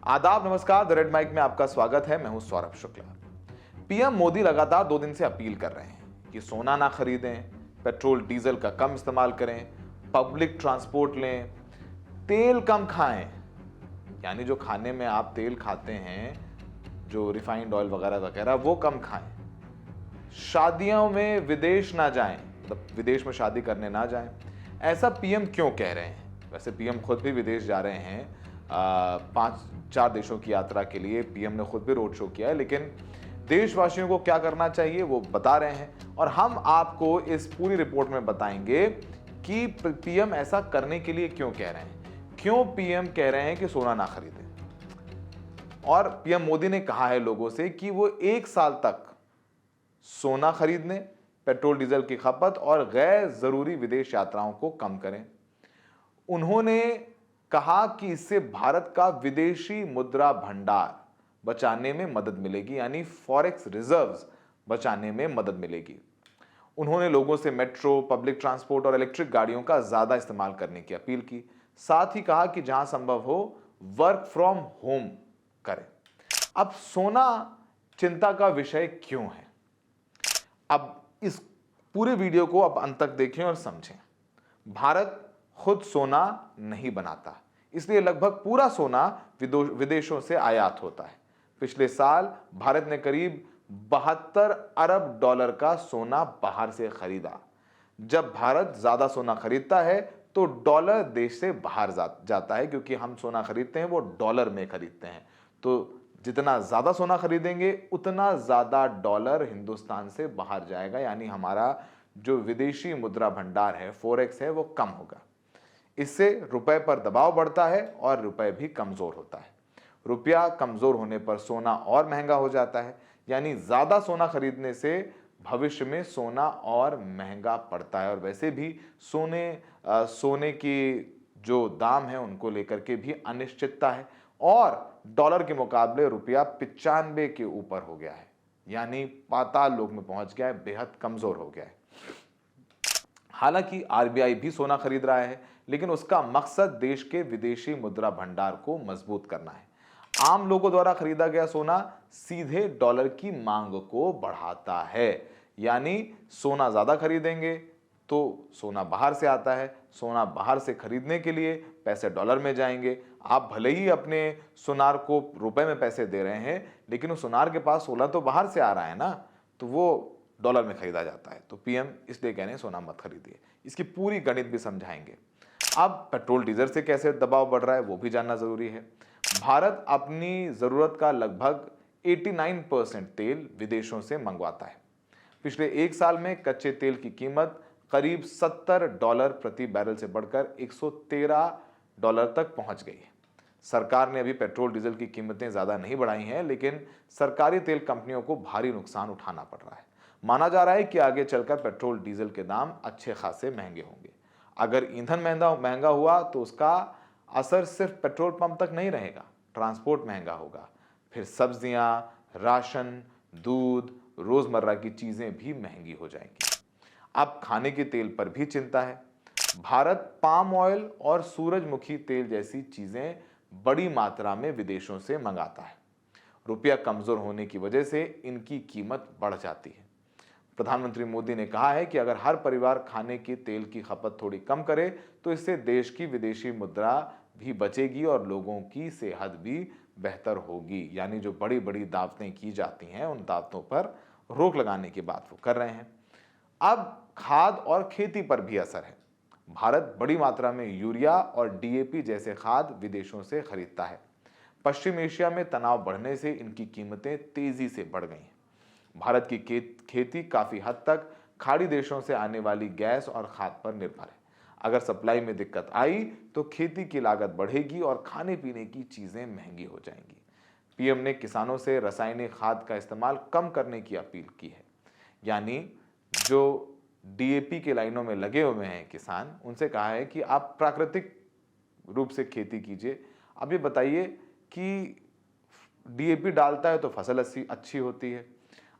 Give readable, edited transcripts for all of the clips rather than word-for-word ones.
आदाब, नमस्कार। The red mic में आपका स्वागत है। मैं हूं सौरभ शुक्ला। पीएम मोदी लगातार 2 दिन से अपील कर रहे हैं कि सोना ना खरीदें, पेट्रोल डीजल का कम इस्तेमाल करें, पब्लिक ट्रांसपोर्ट लें, तेल कम खाएं। यानी जो खाने में आप तेल खाते हैं, जो रिफाइंड ऑयल वगैरह वगैरह, वो कम खाएं। शादियों में विदेश ना जाएं, मतलब विदेश में शादी करने ना जाएं। ऐसा पीएम क्यों कह रहे हैं? वैसे पीएम खुद भी विदेश जा रहे हैं। 5-4 देशों की यात्रा के लिए पीएम ने खुद भी रोड शो किया है, लेकिन देशवासियों को क्या करना चाहिए वो बता रहे हैं और हम आपको इस पूरी रिपोर्ट में बताएंगे कि पीएम ऐसा करने के लिए क्यों कह रहे हैं, क्यों पीएम कह रहे हैं कि सोना ना खरीदें। और पीएम मोदी ने कहा है लोगों से कि वो 1 साल तक सोना खरीदने, पेट्रोल डीजल की खपत और गैर जरूरी विदेश यात्राओं को कम करें। उन्होंने कहा कि इससे भारत का विदेशी मुद्रा भंडार बचाने में मदद मिलेगी, यानी फॉरेक्स रिजर्व्स बचाने में मदद मिलेगी। उन्होंने लोगों से मेट्रो, पब्लिक ट्रांसपोर्ट और इलेक्ट्रिक गाड़ियों का ज्यादा इस्तेमाल करने की अपील की। साथ ही कहा कि जहां संभव हो वर्क फ्रॉम होम करें। अब सोना चिंता का विषय क्यों है? अब इस पूरे वीडियो को आप अंत तक देखें और समझें। भारत खुद सोना नहीं बनाता, इसलिए लगभग पूरा सोना विदेशों से आयात होता है। पिछले साल भारत ने करीब 72 अरब डॉलर का सोना बाहर से खरीदा। जब भारत ज्यादा सोना खरीदता है तो डॉलर देश से बाहर जाता है, क्योंकि हम सोना खरीदते हैं वो डॉलर में खरीदते हैं। तो जितना ज्यादा सोना खरीदेंगे उतना ज्यादा डॉलर हिंदुस्तान से बाहर जाएगा, यानी हमारा जो विदेशी मुद्रा भंडार है, फॉरेक्स है, वो कम होगा। इससे रुपए पर दबाव बढ़ता है और रुपए भी कमजोर होता है। रुपया कमजोर होने पर सोना और महंगा हो जाता है, यानी ज्यादा सोना खरीदने से भविष्य में सोना और महंगा पड़ता है। और वैसे भी सोने की जो दाम है उनको लेकर के भी अनिश्चितता है और डॉलर के मुकाबले रुपया 95 के ऊपर हो गया है, यानी पाताल लोक में पहुंच गया है, बेहद कमजोर हो गया है। हालांकि आरबीआई भी सोना खरीद रहा है, लेकिन उसका मकसद देश के विदेशी मुद्रा भंडार को मजबूत करना है। आम लोगों द्वारा खरीदा गया सोना सीधे डॉलर की मांग को बढ़ाता है, यानी सोना ज्यादा खरीदेंगे तो सोना बाहर से आता है, सोना बाहर से खरीदने के लिए पैसे डॉलर में जाएंगे। आप भले ही अपने सुनार को रुपए में पैसे दे रहे हैं, लेकिन उस सुनार के पास सोना तो बाहर से आ रहा है ना, तो वो डॉलर में खरीदा जाता है। तो पीएम इसलिए कह रहे हैं सोना मत खरीदिए। इसकी पूरी गणित भी समझाएंगे। अब पेट्रोल डीजल से कैसे दबाव बढ़ रहा है वो भी जानना जरूरी है। भारत अपनी जरूरत का लगभग 89% तेल विदेशों से मंगवाता है। पिछले 1 साल में कच्चे तेल की कीमत करीब $70 प्रति बैरल से बढ़कर $113 तक पहुंच गई है। सरकार ने अभी पेट्रोल डीजल की कीमतें ज्यादा नहीं बढ़ाई हैं, लेकिन सरकारी तेल कंपनियों को भारी नुकसान उठाना पड़ रहा है। माना जा रहा है कि आगे चलकर पेट्रोल डीजल के दाम अच्छे खासे महंगे होंगे। अगर ईंधन महंगा हुआ तो उसका असर सिर्फ पेट्रोल पंप तक नहीं रहेगा, ट्रांसपोर्ट महंगा होगा, फिर सब्जियां, राशन, दूध, रोजमर्रा की चीजें भी महंगी हो जाएंगी। अब खाने के तेल पर भी चिंता है। भारत पाम ऑयल और सूरजमुखी तेल जैसी चीजें बड़ी मात्रा में विदेशों से मंगाता है। रुपया कमजोर होने की वजह से इनकी कीमत बढ़ जाती है। प्रधानमंत्री मोदी ने कहा है कि अगर हर परिवार खाने के तेल की खपत थोड़ी कम करे तो इससे देश की विदेशी मुद्रा भी बचेगी और लोगों की सेहत भी बेहतर होगी। यानी जो बड़ी बड़ी दावतें की जाती हैं उन दावतों पर रोक लगाने की बात वो कर रहे हैं। अब खाद और खेती पर भी असर है। भारत बड़ी मात्रा में यूरिया और डीएपी जैसे खाद विदेशों से खरीदता है। पश्चिम एशिया में तनाव बढ़ने से इनकी कीमतें तेजी से बढ़ गई हैं। भारत की खेती काफी हद तक खाड़ी देशों से आने वाली गैस और खाद पर निर्भर है। अगर सप्लाई में दिक्कत आई तो खेती की लागत बढ़ेगी और खाने पीने की चीजें महंगी हो जाएंगी। पीएम ने किसानों से रासायनिक खाद का इस्तेमाल कम करने की अपील की है, यानी जो डीएपी के लाइनों में लगे हुए हैं किसान, उनसे कहा है कि आप प्राकृतिक रूप से खेती कीजिए। अब ये बताइए कि डीएपी डालता है तो फसल अच्छी होती है,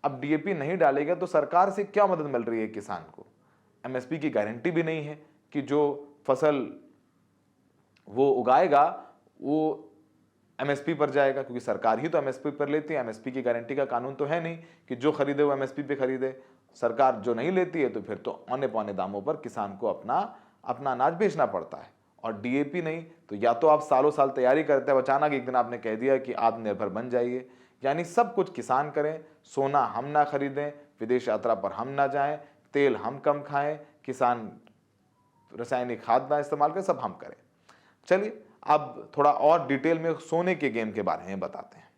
अब डीएपी नहीं डालेगा तो सरकार से क्या मदद मिल रही है किसान को? एमएसपी की गारंटी भी नहीं है कि जो फसल वो उगाएगा वो एमएसपी पर जाएगा, क्योंकि सरकार ही तो एमएसपी पर लेती है। एमएसपी की गारंटी का कानून तो है नहीं कि जो खरीदे वो एमएसपी पे खरीदे। सरकार जो नहीं लेती है तो फिर तो औने पौने दामों पर किसान को अपना अपना अनाज बेचना पड़ता है। और डीएपी नहीं तो या तो आप सालों साल तैयारी करते हैं, अचानक एक दिन आपने कह दिया कि आत्मनिर्भर बन जाइए, यानी सब कुछ किसान करें, सोना हम ना खरीदें, विदेश यात्रा पर हम ना जाएं, तेल हम कम खाएं, किसान रासायनिक खाद ना इस्तेमाल करें, सब हम करें। चलिए अब थोड़ा और डिटेल में सोने के गेम के बारे में बताते हैं।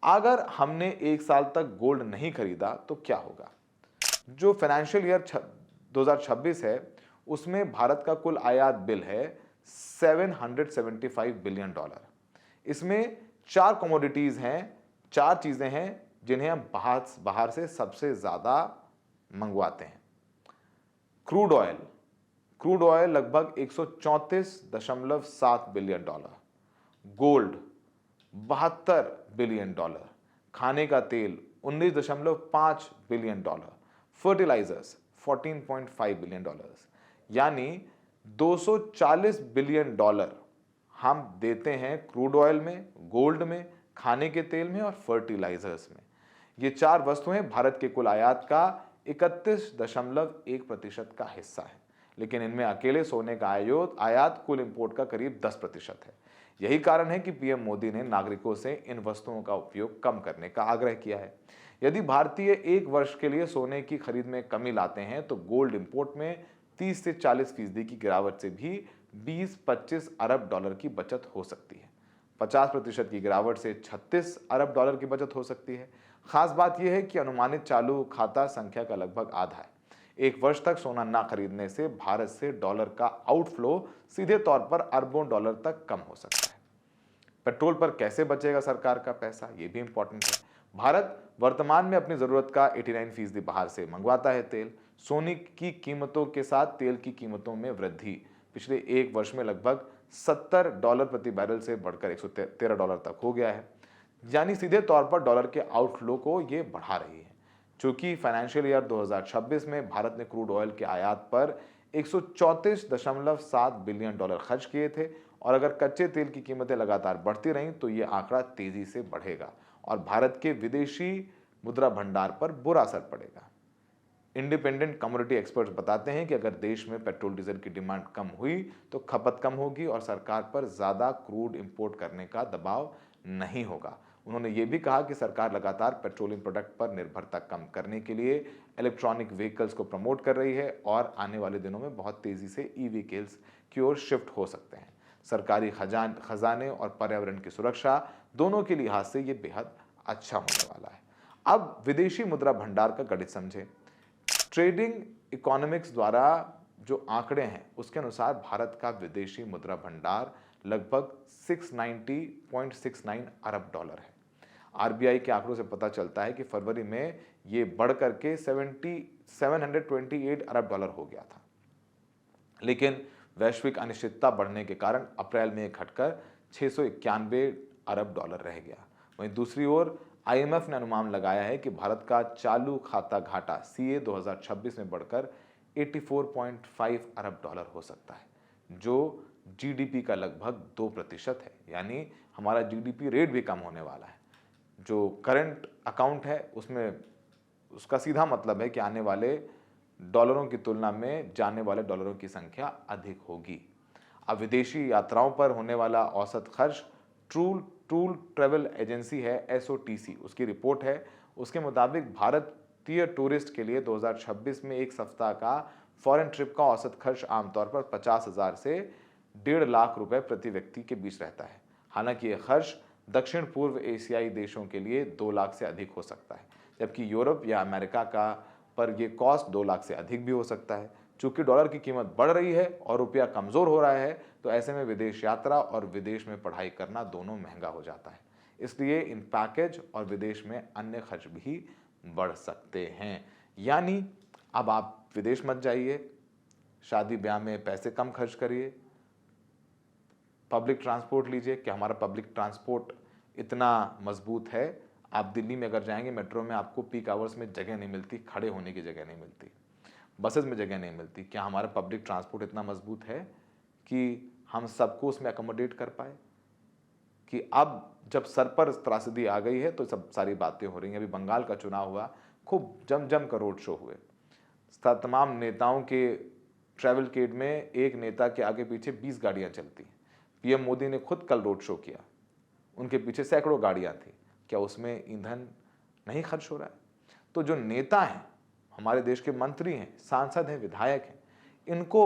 अगर हमने एक साल तक गोल्ड नहीं खरीदा तो क्या होगा? जो फाइनेंशियल ईयर 2026 है उसमें भारत का कुल आयात बिल है $775 बिलियन। इसमें 4 कमोडिटीज हैं, 4 चीजें हैं जिन्हें हम बाहर से सबसे ज्यादा मंगवाते हैं। क्रूड ऑयल लगभग 134.7 billion dollar, gold 72 billion dollar, खाने का तेल 19.5 billion dollar, fertilisers 14.5 billion dollars, यानी 240 बिलियन डॉलर हम देते हैं क्रूड ऑयल में, गोल्ड में, खाने के तेल में और फर्टिलाइजर्स में। ये 4 वस्तुएं भारत के कुल आयात का 31.1% का हिस्सा है, लेकिन इनमें अकेले सोने का आयात कुल इंपोर्ट का करीब 10% है। यही कारण है कि पीएम मोदी ने नागरिकों से इन वस्तुओं का उपयोग कम करने का आग्रह किया है। यदि भारतीय एक वर्ष के लिए सोने की खरीद में कमी लाते हैं तो गोल्ड इंपोर्ट में 30 से 40% की गिरावट से भी 20-25 अरब डॉलर की बचत हो सकती है। 50% की गिरावट से 36 अरब डॉलर की बचत हो सकती है। खास बात यह है कि अनुमानित चालू खाता संख्या का लगभग आधा है। एक वर्ष तक सोना ना खरीदने से भारत से डॉलर का आउटफ्लो सीधे तौर पर अरबों डॉलर तक कम हो सकता है। पेट्रोल पर कैसे बचेगा सरकार का पैसा, यह भी इंपॉर्टेंट है। भारत वर्तमान में अपनी जरूरत का 89% बाहर से मंगवाता है तेल। सोने की कीमतों के साथ तेल की कीमतों में वृद्धि पिछले एक वर्ष में लगभग $70 प्रति बैरल से बढ़कर $113 तक हो गया है, यानी सीधे तौर पर डॉलर के आउटफ्लो को यह बढ़ा रही है। चूंकि फाइनेंशियल ईयर 2026 में भारत ने क्रूड ऑयल के आयात पर 134.7 बिलियन डॉलर खर्च किए थे और अगर कच्चे तेल की कीमतें लगातार बढ़ती रहीं तो यह आंकड़ा तेजी से बढ़ेगा और भारत के विदेशी मुद्रा भंडार पर बुरा असर पड़ेगा। इंडिपेंडेंट कमोडिटी एक्सपर्ट्स बताते हैं कि अगर देश में पेट्रोल डीजल की डिमांड कम हुई तो खपत कम होगी और सरकार पर ज्यादा क्रूड इंपोर्ट करने का दबाव नहीं होगा। उन्होंने ये भी कहा कि सरकार लगातार पेट्रोलियम प्रोडक्ट पर निर्भरता कम करने के लिए इलेक्ट्रॉनिक व्हीकल्स को प्रमोट कर रही है और आने वाले दिनों में बहुत तेजी से ई व्हीकल्स की ओर शिफ्ट हो सकते हैं। सरकारी खजाने और पर्यावरण की सुरक्षा दोनों के लिहाज से ये बेहद अच्छा होने वाला है। अब विदेशी मुद्रा भंडार का गणित समझें। ट्रेडिंग इकोनॉमिक्स द्वारा जो आंकड़े हैं उसके अनुसार भारत का विदेशी मुद्रा भंडार लगभग 690.69 अरब डॉलर है। आरबीआई के आंकड़ों से पता चलता है कि फरवरी में ये बढ़कर के 728 अरब डॉलर हो गया था, लेकिन वैश्विक अनिश्चितता बढ़ने के कारण अप्रैल में घटकर 691 अरब डॉलर रह गया। वहीं दूसरी ओर आईएमएफ ने अनुमान लगाया है कि भारत का चालू खाता घाटा सीए 2026 में बढ़कर 84.5 अरब डॉलर हो सकता है, जो जीडीपी का लगभग 2% है, यानी हमारा जीडीपी रेट भी कम होने वाला है। जो करंट अकाउंट है उसमें उसका सीधा मतलब है कि आने वाले डॉलरों की तुलना में जाने वाले डॉलरों की संख्या अधिक होगी। अब विदेशी यात्राओं पर होने वाला औसत खर्च टूल ट्रैवल एजेंसी है एसओटीसी, उसकी रिपोर्ट है। उसके मुताबिक भारतीय टूरिस्ट के लिए 2026 में एक सप्ताह का फॉरेन ट्रिप का औसत खर्च आमतौर पर 50,000 से 1.5 लाख रुपए प्रति व्यक्ति के बीच रहता है। हालांकि यह खर्च दक्षिण पूर्व एशियाई देशों के लिए 2 लाख से अधिक हो सकता है, जबकि यूरोप या अमेरिका का पर यह कॉस्ट 2 लाख से अधिक भी हो सकता है। चूंकि डॉलर की कीमत बढ़ रही है और रुपया कमजोर हो रहा है तो ऐसे में विदेश यात्रा और विदेश में पढ़ाई करना दोनों महंगा हो जाता है। इसलिए इन पैकेज और विदेश में अन्य खर्च भी बढ़ सकते हैं। यानी अब आप विदेश मत जाइए, शादी ब्याह में पैसे कम खर्च करिए, पब्लिक ट्रांसपोर्ट लीजिए। क्या हमारा पब्लिक ट्रांसपोर्ट इतना मजबूत है? आप दिल्ली में अगर जाएंगे मेट्रो में आपको पीक आवर्स में जगह नहीं मिलती, खड़े होने की जगह नहीं मिलती, बसेस में जगह नहीं मिलती। क्या हमारा पब्लिक ट्रांसपोर्ट इतना मजबूत है कि हम सबको उसमें अकोमोडेट कर पाए, कि अब जब सर पर त्रासदी आ गई है तो सब सारी बातें हो रही हैं। अभी बंगाल का चुनाव हुआ, खूब जम जम कर रोड शो हुए, तमाम नेताओं के ट्रैवल किट में एक नेता के आगे पीछे 20 गाड़ियां चलती। पीएम मोदी ने खुद कल रोड शो किया, उनके पीछे सैकड़ों गाड़ियां थी। क्या उसमें ईंधन नहीं खर्च हो रहा है? तो जो नेता हैं, हमारे देश के मंत्री हैं, सांसद हैं, विधायक हैं, इनको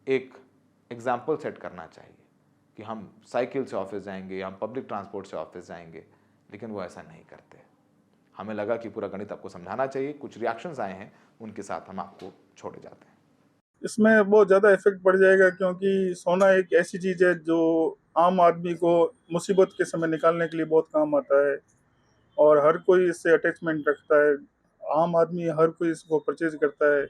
एक एग्जाम्पल सेट करना चाहिए कि हम साइकिल से ऑफिस जाएंगे, हम पब्लिक ट्रांसपोर्ट से ऑफिस जाएंगे, लेकिन वो ऐसा नहीं करते। हमें लगा कि पूरा गणित आपको समझाना चाहिए। कुछ रिएक्शंस आए हैं, उनके साथ हम आपको छोड़े जाते हैं। इसमें बहुत ज़्यादा इफेक्ट पड़ जाएगा, क्योंकि सोना एक ऐसी चीज़ है जो आम आदमी को मुसीबत के समय निकालने के लिए बहुत काम आता है और हर कोई इससे अटैचमेंट रखता है। आम आदमी हर कोई इसको परचेज करता है।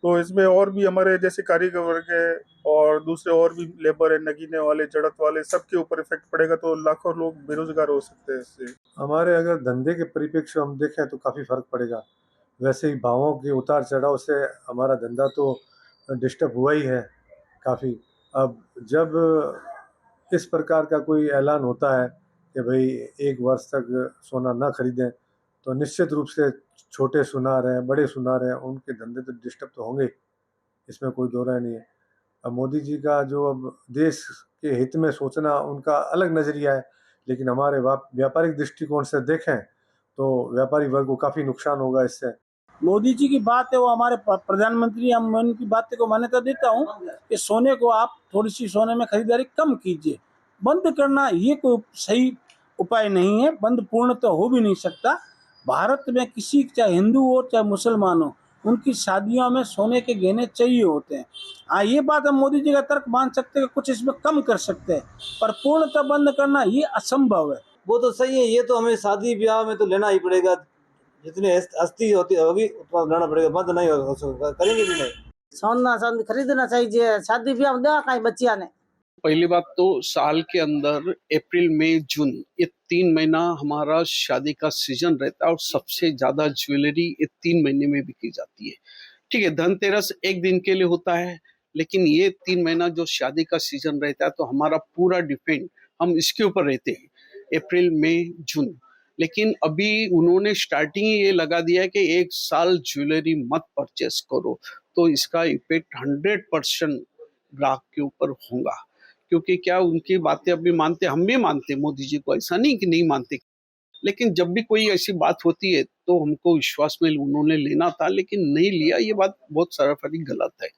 तो इसमें और भी हमारे जैसे कारीगर वर्ग है और दूसरे और भी लेबर है, नगीने वाले, जड़त वाले, सबके ऊपर इफेक्ट पड़ेगा। तो लाखों लोग बेरोजगार हो सकते हैं इससे। हमारे अगर धंधे के परिप्रेक्ष्य हम देखें तो काफ़ी फर्क पड़ेगा। वैसे ही भावों के उतार चढ़ाव से हमारा धंधा तो डिस्टर्ब हुआ ही है काफ़ी। अब जब इस प्रकार का कोई ऐलान होता है कि भाई 1 वर्ष तक सोना ना खरीदें, तो निश्चित रूप से छोटे सुनार हैं, बड़े सुनार हैं, उनके धंधे तो डिस्टर्ब तो होंगे, इसमें कोई दो राय नहीं है। अब मोदी जी का जो अब देश के हित में सोचना उनका अलग नज़रिया है, लेकिन हमारे व्यापारिक दृष्टिकोण से देखें तो व्यापारी वर्ग को काफ़ी नुकसान होगा इससे। मोदी जी की बात है, वो हमारे प्रधानमंत्री, हम उनकी बात को मान्यता देता हूँ कि सोने को आप थोड़ी सी सोने में खरीदारी कम कीजिए। बंद करना ये कोई सही उपाय नहीं है, बंद पूर्ण तो हो भी नहीं सकता। भारत में किसी, चाहे हिंदू हो चाहे मुसलमान हो, उनकी शादियों में सोने के गहने चाहिए होते हैं। हाँ, ये बात हम मोदी जी का तर्क मान सकते हैं कि कुछ इसमें कम कर सकते हैं, पर पूर्णतः बंद करना ये असंभव है। वो तो सही है, ये तो हमें शादी ब्याह में तो लेना ही पड़ेगा, जितनी हस्ती होती होगी उतना लेना पड़ेगा, बंद नहीं होगा, करेंगे भी नहीं। सोना चांदी खरीदना चाहिए, शादी ब्याह में देवा कहीं बच्चिया ने। पहली बात तो साल के अंदर अप्रैल मई जून ये 3 महीना हमारा शादी का सीजन रहता है और सबसे ज्यादा ज्वेलरी ये 3 महीने में बिकी जाती है। ठीक है, धनतेरस एक दिन के लिए होता है, लेकिन ये 3 महीना जो शादी का सीजन रहता है तो हमारा पूरा डिपेंड हम इसके ऊपर रहते हैं, अप्रैल मई जून। लेकिन अभी उन्होंने स्टार्टिंग ये लगा दिया है कि 1 साल ज्वेलरी मत परचेस करो, तो इसका इफेक्ट 100% ग्राहक के ऊपर होगा। क्योंकि क्या उनकी बातें अभी मानते, हम भी मानते मोदी जी को, ऐसा नहीं कि नहीं मानते, लेकिन जब भी कोई ऐसी बात होती है तो हमको विश्वास में उन्होंने लेना था, लेकिन नहीं लिया। ये बात बहुत सरासर गलत है।